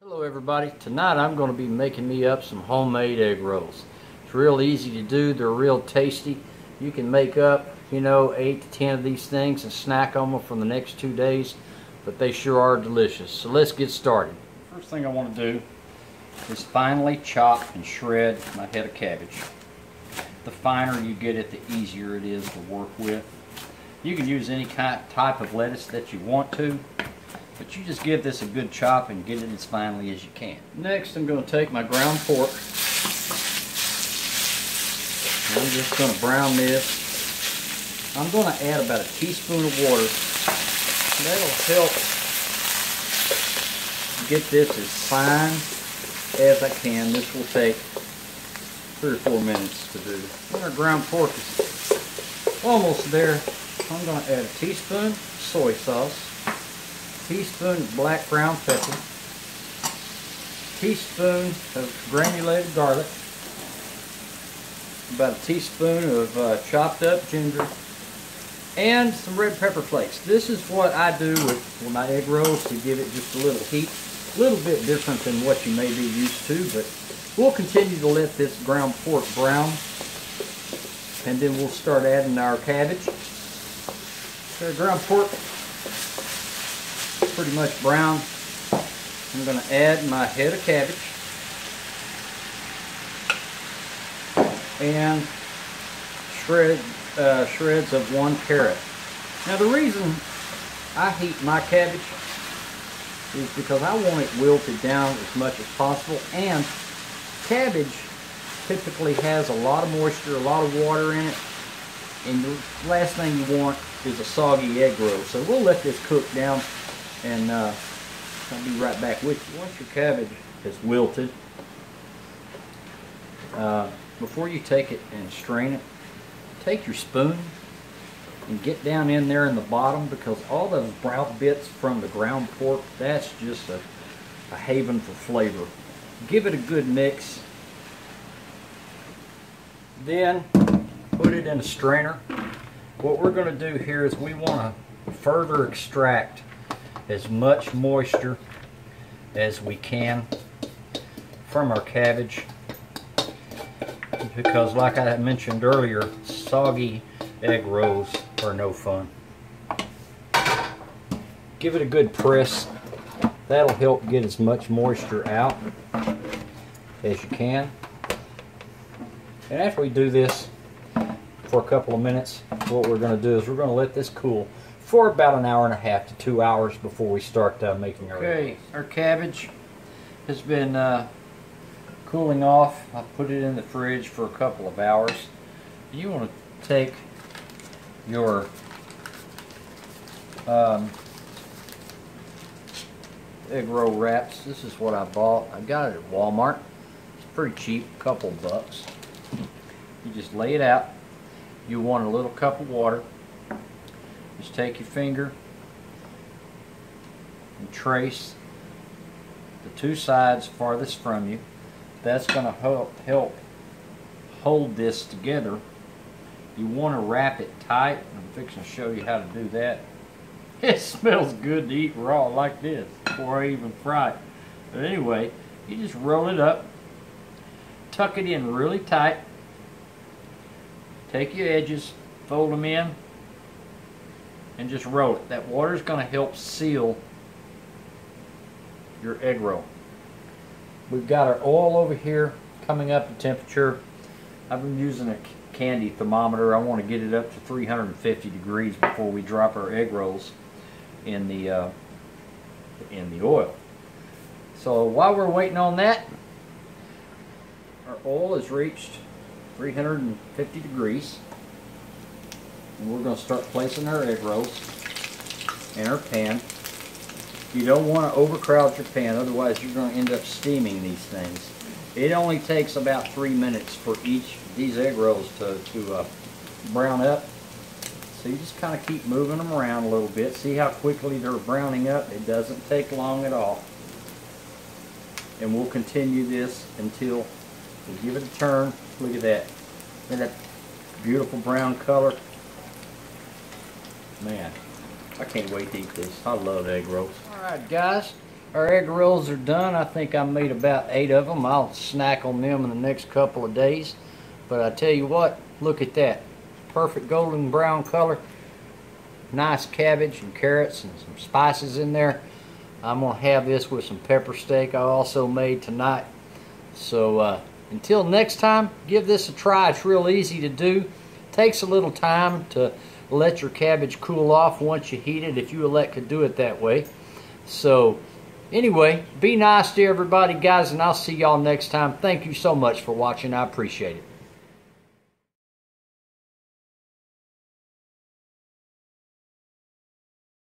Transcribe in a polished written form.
Hello everybody. Tonight I'm going to be making me up some homemade egg rolls. It's real easy to do. They're real tasty. You can make up, 8 to 10 of these things and snack on them for the next 2 days, but they sure are delicious. So let's get started. First thing I want to do is finely chop and shred my head of cabbage. The finer you get it, the easier it is to work with. You can use any type of lettuce that you want to, but you just give this a good chop and get it as finely as you can. Next, I'm going to take my ground pork. And I'm just going to brown this. I'm going to add about a teaspoon of water. That'll help get this as fine as I can. This will take 3 or 4 minutes to do. When our ground pork is almost there, I'm going to add a teaspoon of soy sauce, teaspoon of black ground pepper, teaspoon of granulated garlic, about a teaspoon of chopped up ginger, and some red pepper flakes. This is what I do with my egg rolls to give it just a little heat. A little bit different than what you may be used to, but we'll continue to let this ground pork brown, and then we'll start adding our cabbage. So ground pork pretty much brown. I'm going to add my head of cabbage and shreds of 1 carrot. Now the reason I heat my cabbage is because I want it wilted down as much as possible, and cabbage typically has a lot of moisture, a lot of water in it, and the last thing you want is a soggy egg roll. So we'll let this cook down, and I'll be right back with you. Once your cabbage has wilted, before you take it and strain it, take your spoon and get down in there in the bottom, because all those brown bits from the ground pork, that's just a haven for flavor. Give it a good mix. Then put it in a strainer. What we're going to do here is we want to further extract as much moisture as we can from our cabbage, because like I mentioned earlier, soggy egg rolls are no fun. Give it a good press. That'll help get as much moisture out as you can. And after we do this for a couple of minutes, what we're going to do is we're going to let this cool for about 1.5 hours to 2 hours before we start making our egg. Our cabbage has been cooling off. I put it in the fridge for a couple of hours. You want to take your egg roll wraps. This is what I bought. I got it at Walmart. It's pretty cheap, a couple bucks. You just lay it out. You want a little cup of water. Just take your finger and trace the 2 sides farthest from you. That's going to help hold this together. You want to wrap it tight. I'm fixing to show you how to do that. It smells good to eat raw like this before I even fry it. But anyway, you just roll it up, tuck it in really tight, take your edges, fold them in, and just roll it. That water is going to help seal your egg roll. We've got our oil over here coming up to temperature. I've been using a candy thermometer. I want to get it up to 350 degrees before we drop our egg rolls in the oil. So while we're waiting on that, our oil has reached 350 degrees. And we're going to start placing our egg rolls in our pan. You don't want to overcrowd your pan, otherwise you're going to end up steaming these things. It only takes about 3 minutes for each of these egg rolls to brown up. So you just kind of keep moving them around a little bit. See how quickly they're browning up? It doesn't take long at all. And we'll continue this until we give it a turn. Look at that. Look at that beautiful brown color. Man, I can't wait to eat this. I love egg rolls. Alright guys, Our egg rolls are done. I think I made about 8 of them. I'll snack on them in the next couple of days. But I tell you what, look at that. Perfect golden brown color. Nice cabbage and carrots and some spices in there. I'm going to have this with some pepper steak I also made tonight. So until next time, give this a try. It's real easy to do. Takes a little time to let your cabbage cool off once you heat it, if you elect to do it that way. So anyway, be nice to everybody, guys, and I'll see y'all next time. Thank you so much for watching. I appreciate it.